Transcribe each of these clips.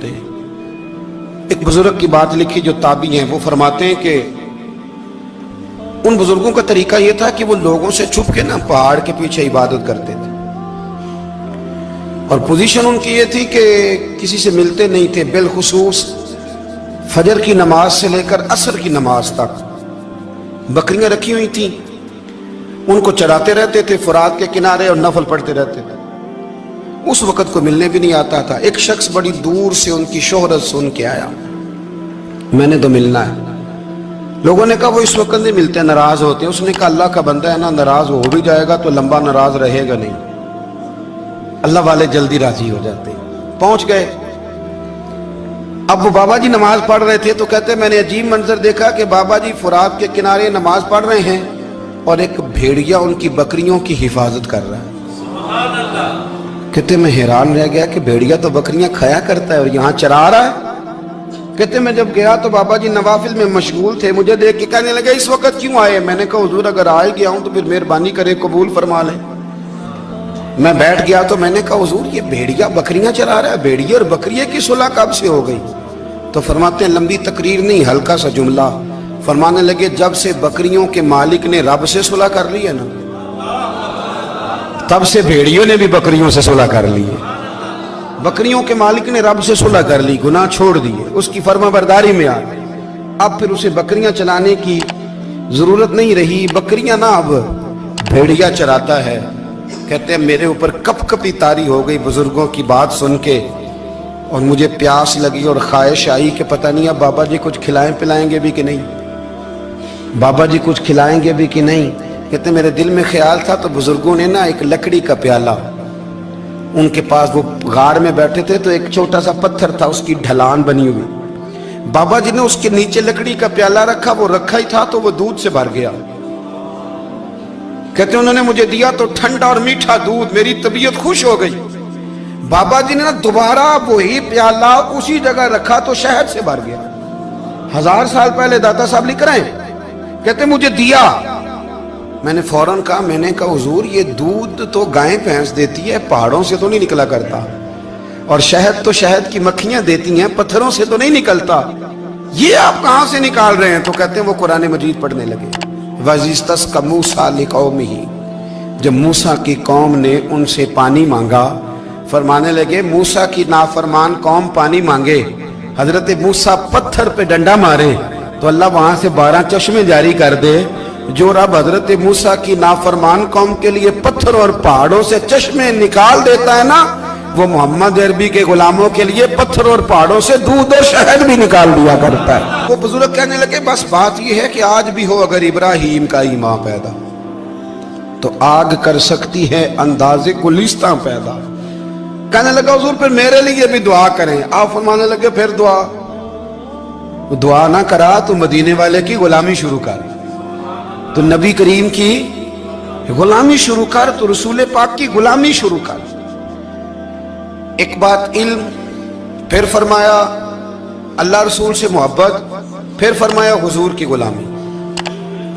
ملتے ہیں. ایک بزرگ کی بات لکھی جو تابعی ہیں، وہ فرماتے ہیں کہ ان بزرگوں کا طریقہ یہ تھا کہ وہ لوگوں سے چھپ کے نا پہاڑ کے پیچھے عبادت کرتے تھے، اور پوزیشن ان کی یہ تھی کہ کسی سے ملتے نہیں تھے، بالخصوص فجر کی نماز سے لے کر عصر کی نماز تک بکریاں رکھی ہوئی تھیں، ان کو چراتے رہتے تھے فرات کے کنارے اور نفل پڑھتے رہتے تھے. اس وقت کو ملنے بھی نہیں آتا تھا. ایک شخص بڑی دور سے ان کی شہرت سن کے آیا، میں نے تو ملنا ہے. لوگوں نے کہا وہ اس وقت نہیں ملتے، ناراض ہوتے ہیں. اس نے کہا اللہ کا بندہ ہے نا، ناراض ہو بھی جائے گا تو لمبا ناراض رہے گا نہیں، اللہ والے جلدی راضی ہو جاتے ہیں. پہنچ گئے. اب وہ بابا جی نماز پڑھ رہے تھے تو کہتے میں نے عجیب منظر دیکھا کہ بابا جی فرات کے کنارے نماز پڑھ رہے ہیں اور ایک بھیڑیا ان کی بکریوں کی حفاظت کر رہا ہے. سبحان اللہ. کہتے میں حیران رہ گیا کہ بھیڑیا تو بکریاں کھایا کرتا ہے اور یہاں چرا رہا ہے. کہتے میں جب گیا تو بابا جی نوافل میں مشغول تھے، مجھے دیکھ کے کہنے لگے اس وقت کیوں آئے؟ میں نے کہا حضور اگر آئے گیا ہوں تو پھر مہربانی کرے قبول فرما لیں. میں بیٹھ گیا تو میں نے کہا حضور یہ بھیڑیا بکریاں چرا رہا ہے، بھیڑیا اور بکریے کی صلح کب سے ہو گئی؟ تو فرماتے ہیں لمبی تقریر نہیں، ہلکا سا جملہ. فرمانے لگے جب سے بکریوں کے مالک نے رب سے صلح کر لی ہے نا، تب سے بھیڑیوں نے بھی بکریوں سے صلح کر لی ہے. بکریوں کے مالک نے رب سے صلح کر لی، گناہ چھوڑ دیے، اس کی فرما برداری میں آ گئے. اب پھر اسے بکریاں چلانے کی ضرورت نہیں رہی. بکریاں نہ اب بھیڑیا چراتا ہے. کہتے ہیں میرے اوپر کپ کپی طاری ہو گئی بزرگوں کی بات سن کے، اور مجھے پیاس لگی اور خواہش آئی کہ پتہ نہیں اب بابا جی کچھ کھلائیں پلائیں گے بھی کہ نہیں، بابا جی کچھ کھلائیں گے بھی کہ نہیں. کہتے میرے دل میں خیال تھا تو بزرگوں نے نا ایک لکڑی کا پیالہ، ان کے پاس وہ غار میں بیٹھے تھے تو ایک چھوٹا سا پتھر تھا، اس کی ڈھلان بنی ہوئی. بابا جی نے اس کے نیچے لکڑی کا پیالہ رکھا، وہ رکھا ہی تھا تو وہ دودھ سے بھر گیا. کہتے انہوں نے مجھے دیا تو ٹھنڈا اور میٹھا دودھ، میری طبیعت خوش ہو گئی. بابا جی نے نا دوبارہ وہی پیالہ اسی جگہ رکھا تو شہد سے بھر گیا. 1000 سال پہلے داتا صاحب لکھ رہے ہیں. کہتے مجھے دیا. میں نے فوراً کہا، میں نے کہا حضور یہ دودھ تو گائیں بھینس دیتی ہے، پہاڑوں سے تو نہیں نکلا کرتا، اور شہد تو شہد کی مکھیاں دیتی ہیں، پتھروں سے تو نہیں نکلتا، یہ آپ کہاں سے نکال رہے ہیں؟ تو کہتے ہیں وہ قرآن مجید پڑھنے لگے. وَإِذِ اسْتَسْقَى مُوسَىٰ لِقَوْمِهِ، جب موسیٰ کی قوم نے ان سے پانی مانگا، فرمانے لگے موسیٰ کی نافرمان قوم پانی مانگے، حضرت موسیٰ پتھر پہ ڈنڈا مارے تو اللہ وہاں سے 12 چشمے جاری کر دے. جو رب حضرت موسیٰ کی نافرمان قوم کے لیے پتھر اور پہاڑوں سے چشمے نکال دیتا ہے نا، وہ محمد عربی کے غلاموں کے لیے پتھر اور پہاڑوں سے دودھ اور شہد بھی نکال دیا کرتا ہے. وہ بزرگ کہنے لگے بس بات یہ ہے کہ آج بھی ہو اگر ابراہیم کا ایمان پیدا تو آگ کر سکتی ہے انداز گلستاں پیدا. کہنے لگا حضور پھر میرے لیے بھی دعا کریں. آپ فرمانے لگے پھر دعا نہ کرا تو مدینے والے کی غلامی شروع کر، تو نبی کریم کی غلامی شروع کر، تو رسول پاک کی غلامی شروع کر. ایک بات علم، پھر فرمایا اللہ رسول سے محبت، پھر فرمایا حضور کی غلامی.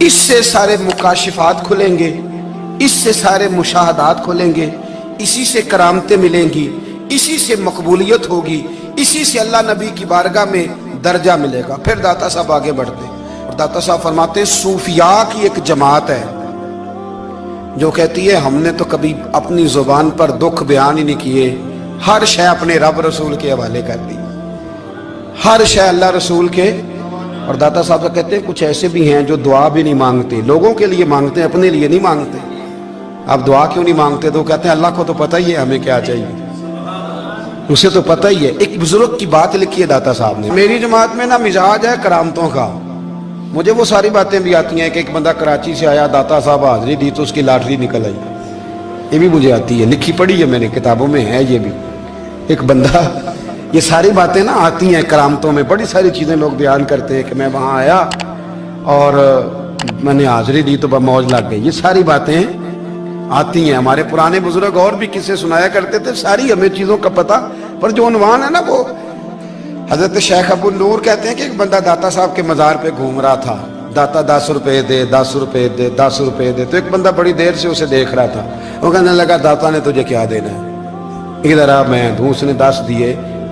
اس سے سارے مکاشفات کھلیں گے، اس سے سارے مشاہدات کھلیں گے، اسی سے کرامتیں ملیں گی، اسی سے مقبولیت ہوگی، اسی سے اللہ نبی کی بارگاہ میں درجہ ملے گا. پھر داتا صاحب آگے بڑھتے ہیں اور داتا صاحب فرماتے ہیں صوفیاء کی ایک جماعت ہے جو کہتی ہے ہم نے تو کبھی اپنی زبان پر دکھ بیان ہی نہیں کیے، ہر شے اپنے رب رسول کے حوالے کر دی، ہر شے اللہ رسول کے. اور داتا صاحب کہتے ہیں کچھ ایسے بھی ہیں جو دعا بھی نہیں مانگتے، لوگوں کے لیے مانگتے ہیں، اپنے لیے نہیں مانگتے. آپ دعا کیوں نہیں مانگتے؟ تو کہتے ہیں اللہ کو تو پتہ ہی ہے ہمیں کیا چاہیے، اسے تو پتہ ہی ہے. ایک بزرگ کی بات لکھی ہے داتا صاحب نے، میری جماعت میں نا مزاج ہے کرامتوں کا. مجھے وہ ساری باتیں بھی آتی ہیں کہ ایک بندہ کراچی سے آیا، داتا صاحب حاضری دی تو اس کی لاٹری نکل آئی، یہ بھی مجھے آتی ہے، لکھی پڑھی ہے میں نے، کتابوں میں ہے یہ بھی. ایک بندہ، یہ ساری باتیں نا آتی ہیں کرامتوں میں، بڑی ساری چیزیں لوگ بیان کرتے ہیں کہ میں وہاں آیا اور میں نے حاضری دی تو موج لگ گئی. یہ ساری باتیں آتی ہیں، ہمارے پرانے بزرگ اور بھی قصے سنایا کرتے تھے، ساری ہمیں چیزوں کا پتہ. پر جو عنوان ہے نا وہ حضرت شیخ ابو نور کہتے ہیں کہ ایک بندہ داتا صاحب کے مزار پہ گھوم رہا تھا، داتا 10 روپے دے، 10 روپے دے، 10 روپے دے. تو ایک بندہ بڑی دیر سے اسے دیکھ رہا تھا، وہ کہنے لگا داتا نے تجھے کیا دینا ہے، ادھر آ میں دوں. اس نے 10 دیے.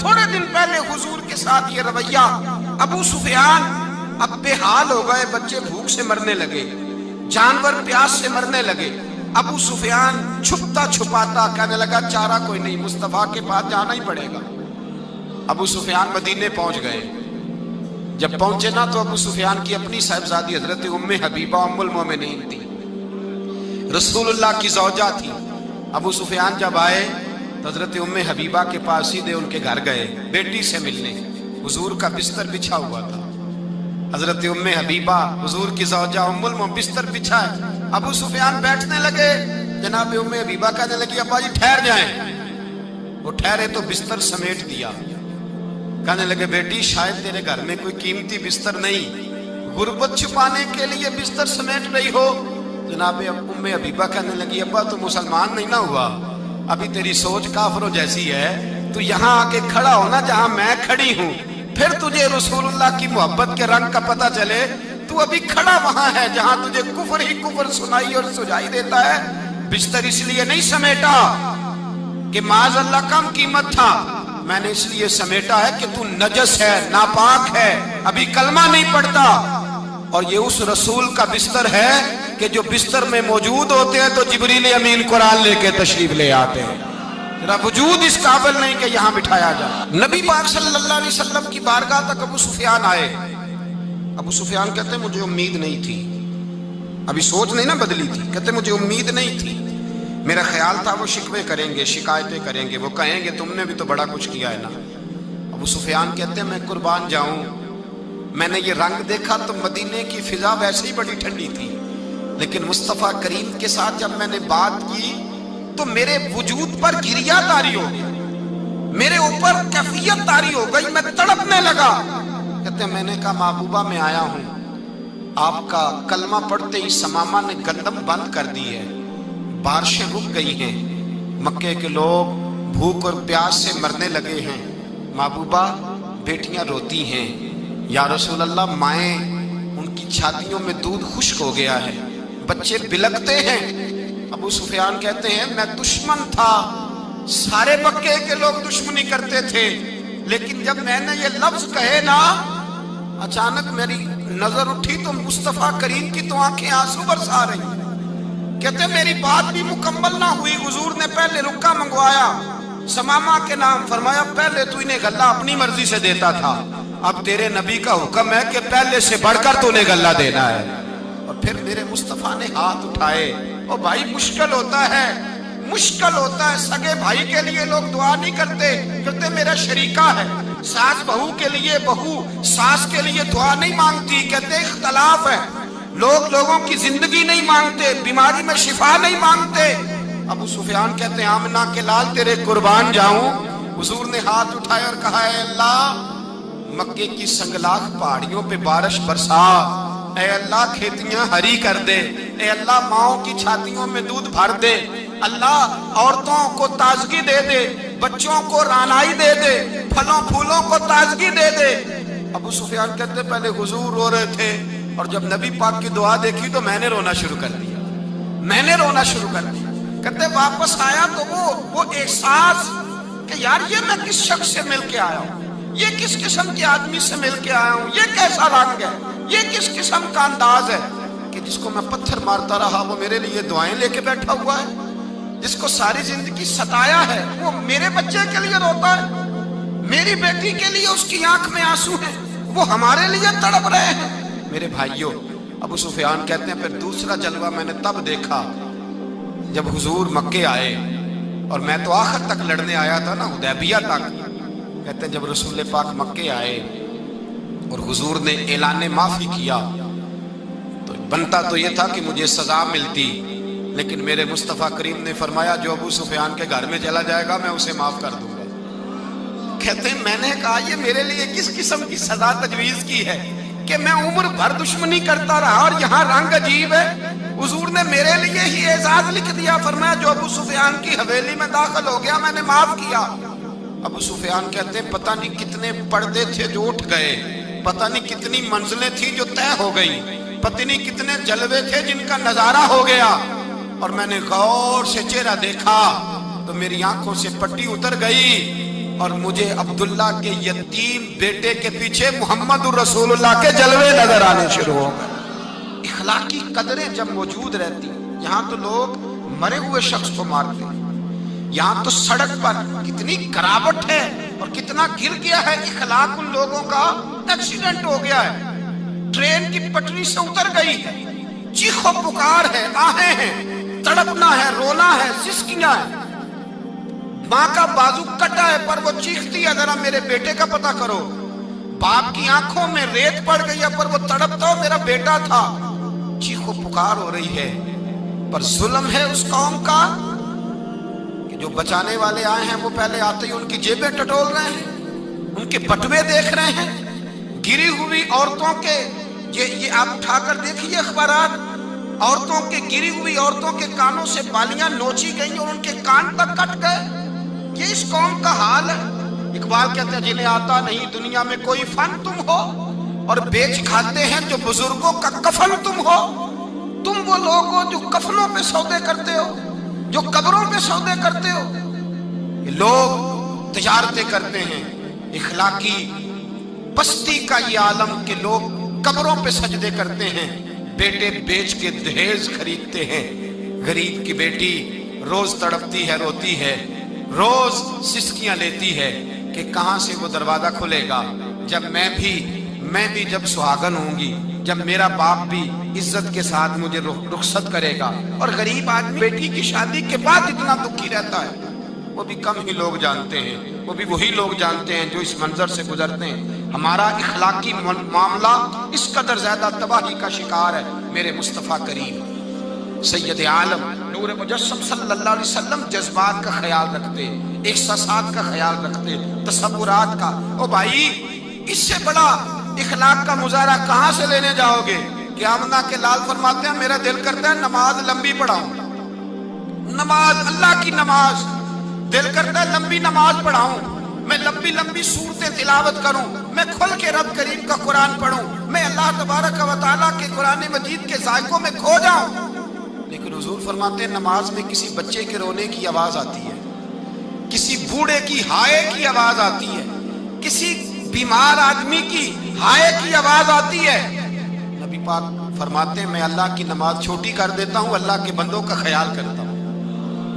تھوڑے دن پہلے حضور کے ساتھ یہ رویہ. ابو سفیان اب بے حال ہو گئے, بچے بھوک سے مرنے لگے, جانور پیاس سے مرنے لگے. ابو سفیان چھپتا چھپاتا کہنے لگا چارہ کوئی نہیں, مصطفیٰ کے پاس جانا ہی پڑے گا. ابو سفیان مدینے پہنچ گئے. جب پہنچے نا تو ابو سفیان کی اپنی صاحبزادی حضرت ام حبیبہ ام المومنین تھی, رسول اللہ کی زوجہ تھی. ابو سفیان جب آئے تو حضرت ام حبیبہ کے پاس سیدھے ان کے گھر گئے بیٹی سے ملنے. حضور کا بستر بچھا ہوا تھا. حضرت ام حبیبہ حضور کی زوجہ ام المومنین بستر بچھا ہے. ابو سفیان بیٹھنے لگے, جناب ام حبیبہ کہنے لگی ابا جی ٹھہر جائیں. وہ ٹھہرے تو بستر سمیٹ دیا. کہنے لگے بیٹی شاید تیرے گھر میں کوئی قیمتی بستر نہیں, غربت چھپانے کے لیے بستر سمیٹ رہی ہو. جناب ام حبیبہ کہنے لگی ابا تو مسلمان نہیں نہ ہوا, ابھی تیری سوچ کافروں جیسی ہے. تو یہاں آ کے کھڑا ہونا جہاں میں کھڑی ہوں, پھر تجھے رسول اللہ کی محبت کے رنگ کا پتہ چلے. تو ابھی کھڑا وہاں ہے جہاں تجھے کفر ہی کفر سنائی اور سجائی دیتا ہے. بستر اس لیے نہیں سمیٹا کہ معاذ اللہ کم قیمت تھا, میں نے اس لیے سمیٹا ہے کہ تو نجس ہے, ناپاک ہے, ابھی کلمہ نہیں پڑھتا. اور یہ اس رسول کا بستر ہے کہ جو بستر میں موجود ہوتے ہیں تو جبریل امین قرآن لے کے تشریف لے آتے ہیں. تیرا وجود اس قابل نہیں کہ یہاں بٹھایا جائے. نبی پاک صلی اللہ علیہ وسلم کی بارگاہ تک ابو سفیان آئے. ابو سفیان کہتے ہیں مجھے امید نہیں تھی, ابھی سوچ نہیں نہ بدلی تھی. کہتے مجھے امید نہیں تھی, میرا خیال تھا وہ شکوے کریں گے, شکایتیں کریں گے, وہ کہیں گے تم نے بھی تو بڑا کچھ کیا ہے نا. ابو سفیان کہتے ہیں میں قربان جاؤں, میں نے یہ رنگ دیکھا تو مدینے کی فضا ویسے ہی بڑی ٹھنڈی تھی, لیکن مصطفیٰ کریم کے ساتھ جب میں نے بات کی تو میرے وجود پر گریہ طاری ہو گیا, میرے اوپر کیفیت طاری ہو گئی, میں تڑپنے لگا. کہتے ہیں میں نے کہا محبوبہ میں آیا ہوں, آپ کا کلمہ پڑھتے ہی سمامہ نے گندم بند کر دی ہے, بارشیں رک گئی ہیں, مکے کے لوگ بھوک اور پیاس سے مرنے لگے ہیں. محبوبہ بیٹیاں روتی ہیں, یا رسول اللہ مائیں ان کی چھاتیوں میں دودھ خشک ہو گیا ہے, بچے بلکتے ہیں. ابو سفیان کہتے ہیں میں دشمن تھا, سارے مکے کے لوگ دشمنی کرتے تھے, لیکن جب میں نے یہ لفظ کہے نا اچانک میری نظر اٹھی تو مصطفیٰ کریم کی تو آنکھیں آنسو برسا رہی. کہتے میری بات بھی مکمل نہ ہوئی, حضور نے پہلے رکا منگوایا, سمامہ کے نام فرمایا پہلے تو انہیں غلہ اپنی مرضی سے دیتا تھا, اب تیرے نبی کا حکم ہے کہ پہلے سے بڑھ کر تو انہیں غلہ دینا ہے. اور پھر میرے مصطفیٰ نے ہاتھ اٹھائے. اور بھائی مشکل ہوتا ہے, مشکل ہوتا ہے, سگے بھائی کے لیے لوگ دعا نہیں کرتے, کہتے میرا شریکہ ہے. ساس بہو کے لیے بہو ساس کے لیے دعا نہیں مانگتی, کہتے اختلاف ہے, لوگ لوگوں کی زندگی نہیں مانگتے, بیماری میں شفا نہیں مانگتے. ابو سفیان کہتے ہیں آمنہ کے لال تیرے قربان جاؤں. حضور نے ہاتھ اٹھائے اور کہا اے اللہ مکے کی سنگلاخ پہاڑیوں پہ بارش برسا, اے اللہ کھیتیاں ہری کر دے, اے اللہ ماؤں کی چھاتیوں میں دودھ بھر دے, اللہ عورتوں کو تازگی دے دے, بچوں کو رانائی دے دے, پھلوں پھولوں کو تازگی دے دے. ابو سفیان کہتے پہلے حضور رو رہے تھے, اور جب نبی پاک کی دعا دیکھی تو میں نے رونا شروع کر دیا, میں نے رونا شروع کر دیا. کہتے واپس آیا تو وہ احساس کہ یار یہ میں کس شخص سے مل کے آیا ہوں, یہ کس قسم کے آدمی سے مل کے آیا ہوں, یہ کیسا رنگ ہے, یہ کس قسم کا انداز ہے کہ جس کو میں پتھر مارتا رہا وہ میرے لیے دعائیں لے کے بیٹھا ہوا ہے, جس کو ساری زندگی ستایا ہے وہ میرے بچے کے لیے روتا ہے, میری بیٹی کے لیے اس کی آنکھ میں آنسو ہیں, وہ ہمارے لیے تڑپ رہے ہیں. میرے بھائیوں, ابو سفیان کہتے ہیں پھر دوسرا جلوہ میں نے تب دیکھا جب حضور مکے آئے, اور میں تو آخر تک لڑنے آیا تھا نا, حدیبیہ تک. کہتے ہیں جب رسول پاک مکے آئے اور حضور نے اعلان معافی کیا تو بنتا تو یہ تھا کہ مجھے سزا ملتی, لیکن میرے مصطفیٰ کریم نے فرمایا جو ابو سفیان کے گھر میں چلا جائے گا میں اسے معاف کر دوں گا. کہتے ہیں میں نے کہا یہ میرے لیے کس قسم کی سزا تجویز کی ہے کہ میں عمر بھر دشمنی کرتا رہا اور یہاں رنگ عجیب ہے. حضور نے میرے لیے ہی اعزاز لکھ دیا, فرمایا جو ابو سفیان کی حویلی میں داخل ہو گیا میں نے معاف کیا. ابو سفیان کہتے ہیں پتہ نہیں کتنے پردے تھے جو اٹھ گئے, پتہ نہیں کتنی منزلیں تھیں جو طے ہو گئی, پتہ نہیں کتنے جلوے تھے جن کا نظارہ ہو گیا. اور میں نے غور سے چہرہ دیکھا تو میری آنکھوں سے پٹی اتر گئی اور مجھے عبداللہ کے یتیم بیٹے کے پیچھے محمد رسول اللہ کے جلوے نظر آنے شروع ہو گئے۔ اخلاقی قدریں جب موجود رہتی، یہاں تو لوگ مرے ہوئے شخص کو مارتے ہیں، یہاں تو سڑک پر کتنی گراوٹ ہے اور کتنا گر گیا ہے، اخلاق ان لوگوں کا ایکسیڈنٹ ہو گیا ہے، ٹرین کی پٹری سے اتر گئی ہے، چیخ و پکار ہے، آہیں ہیں، تڑپنا ہے، رونا ہے، سسکیاں ہے، ماں کا بازو کٹا ہے پر وہ چیختی ہے ذرا میرے بیٹے کا پتہ کرو، باپ کی آنکھوں میں ریت پڑ گئی ہے پر وہ تڑپتا ہو میرا بیٹا تھا، چیخ و پکار ہو رہی ہے۔ پر ظلم ہے اس قوم کا کہ جو بچانے والے آئے ہیں وہ پہلے آتے ہی ان کی جیبیں ٹٹول رہے ہیں، ان کے بٹوے دیکھ رہے ہیں، گری ہوئی عورتوں کے، یہ آپ اٹھا کر دیکھیے اخبارات، عورتوں کے گری ہوئی عورتوں کے کانوں سے بالیاں نوچی گئیں اور ان کے کان تک کٹ گئے۔ یہ اس قوم کا حال ہے۔ اقبال کہتے ہیں جنہیں آتا نہیں دنیا میں کوئی فن تم ہو اور بیچ کھاتے ہیں جو بزرگوں کا کفن تم ہو۔ تم وہ لوگ ہو جو کفنوں پہ سودے کرتے ہو، جو قبروں پہ سودے کرتے ہو۔ لوگ تجارتیں کرتے ہیں، اخلاقی پستی کا یہ عالم کہ لوگ قبروں پہ سجدے کرتے ہیں، بیٹے بیچ کے دہیز خریدتے ہیں۔ غریب کی بیٹی روز تڑپتی ہے، روتی ہے، روز سسکیاں لیتی ہے کہ کہاں سے وہ دروازہ کھلے گا جب میں بھی جب سہاگن ہوں گی، جب میرا باپ بھی عزت کے ساتھ مجھے رخصت کرے گا۔ اور غریب آدمی بیٹی کی شادی کے بعد اتنا دکھی رہتا ہے، وہ بھی کم ہی لوگ جانتے ہیں، وہ بھی وہی لوگ جانتے ہیں جو اس منظر سے گزرتے ہیں۔ ہمارا اخلاقی معاملہ اس قدر زیادہ تباہی کا شکار ہے۔ میرے مصطفیٰ کریم سید عالم نور مجسم صلی اللہ علیہ وسلم جذبات کا خیال رکھتے، احساسات کا خیال رکھتے، تصورات کا۔ او بھائی، اس سے بڑا اخلاق کا مظاہرہ کہاں سے لینے جاؤ گے؟ کہ آمنہ کے لال فرماتے ہیں میرا دل کرتا ہے نماز لمبی پڑھاؤں، نماز اللہ کی نماز، دل کرتا ہے لمبی نماز پڑھاؤں، میں لمبی لمبی سورتیں تلاوت کروں، میں کھل کے رب کریم کا قرآن پڑھوں، میں اللہ تبارک و تعالیٰ کے قرآن مجید کے ذائقوں میں کھو جاؤں۔ لیکن حضور فرماتے ہیں نماز میں کسی بچے کے رونے کی آواز آتی ہے، کسی بوڑھے کی ہائے کی آواز آتی ہے، کسی بیمار آدمی کی ہائے کی آواز آتی ہے۔ نبی پاک فرماتے ہیں میں اللہ کی نماز چھوٹی کر دیتا ہوں، اللہ کے بندوں کا خیال کرتا ہوں۔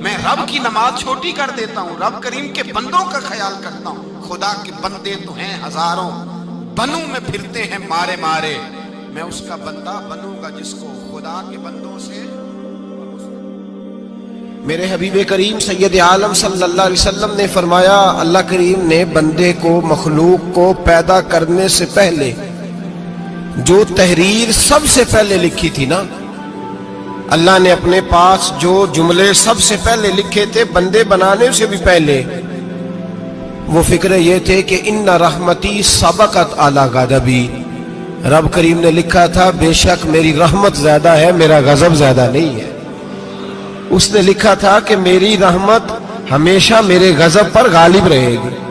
میں رب کی نماز چھوٹی کر دیتا ہوں، رب کریم کے بندوں کا خیال کرتا ہوں۔ خدا کے بندے تو ہیں ہزاروں، بنوں میں پھرتے ہیں مارے مارے، میں اس کا بندہ بنوں گا جس کو خدا کے بندوں سے۔ میرے حبیب کریم سید عالم صلی اللہ علیہ وسلم نے فرمایا اللہ کریم نے بندے کو، مخلوق کو پیدا کرنے سے پہلے جو تحریر سب سے پہلے لکھی تھی نا، اللہ نے اپنے پاس جو جملے سب سے پہلے لکھے تھے بندے بنانے سے بھی پہلے، وہ فکر یہ تھے کہ ان رحمتی سبقت اعلی غضبی، رب کریم نے لکھا تھا بے شک میری رحمت زیادہ ہے، میرا غضب زیادہ نہیں ہے۔ اس نے لکھا تھا کہ میری رحمت ہمیشہ میرے غضب پر غالب رہے گی۔